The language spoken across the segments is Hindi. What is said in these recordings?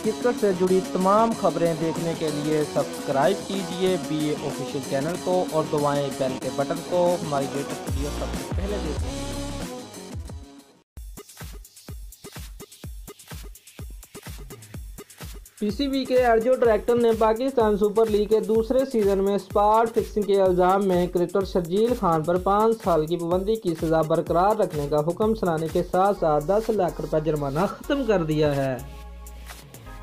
क्रिकेट से जुड़ी तमाम खबरें देखने के लिए सब्सक्राइब कीजिए BA ऑफिशियल चैनल को और दबाएं बेल के बटन को हमारी लेटेस्ट वीडियो सबसे पहले देखें। PCB के अर्जो डायरेक्टर ने पाकिस्तान सुपर लीग के दूसरे सीजन में स्पॉट फिक्सिंग के इल्ज़ाम में क्रिकेटर शर्जील खान पर 5 साल की पाबंदी की सज़ा बरकरार रखने का हुक्म सुनाने के साथ साथ 10 लाख रुपये जुर्माना ख़त्म कर दिया है।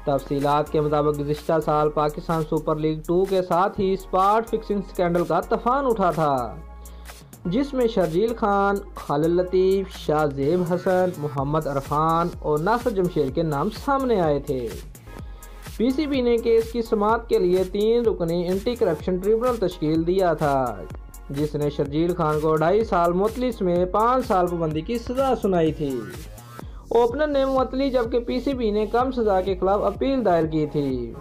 तफसीलात के मुताबिक गुज़िश्ता साल पाकिस्तान सुपर लीग 2 के साथ ही स्पॉट फिक्सिंग स्कैंडल का तूफान उठा था, जिसमें शर्जील खान, खालिद लतीफ़, शाहजेब हसन, मोहम्मद अरफान और नासिर जमशेद के नाम सामने आए थे। PCB ने केस की समाअत के लिए 3 रुकनी एंटी करप्शन ट्रिब्यूनल तश्कील दिया था, जिसने शर्जील खान को 2.5 साल मुअत्तली में 5 साल पाबंदी की सज़ा सुनाई थी। ओपनर ने मुअत्तली, जबकि PCB ने कम सज़ा के खिलाफ अपील दायर की थी।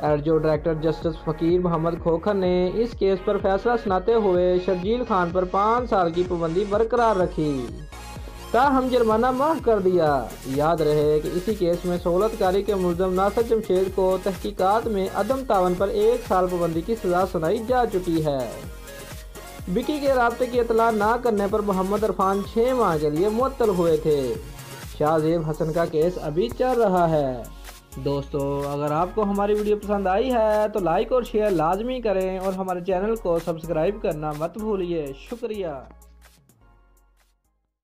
अर्जो डायरेक्टर जस्टिस फ़कीर मोहम्मद खोखर ने इस केस पर फैसला सुनाते हुए शर्जील खान पर 5 साल की पाबंदी बरकरार रखी, ताहम जुर्माना माफ़ कर दिया। याद रहे कि इसी केस में सहूलतकारी के मुल्ज़म नासिर जमशेद को तहकीकात में अदम तावन पर 1 साल पाबंदी की सज़ा सुनाई जा चुकी है। विकी के राब्ते की इतला ना करने पर मोहम्मद अरफान 6 माह के लिए मुअत्तल हुए थे। शाहजेब हसन का केस अभी चल रहा है। दोस्तों, अगर आपको हमारी वीडियो पसंद आई है तो लाइक और शेयर लाजमी करें और हमारे चैनल को सब्सक्राइब करना मत भूलिए। शुक्रिया।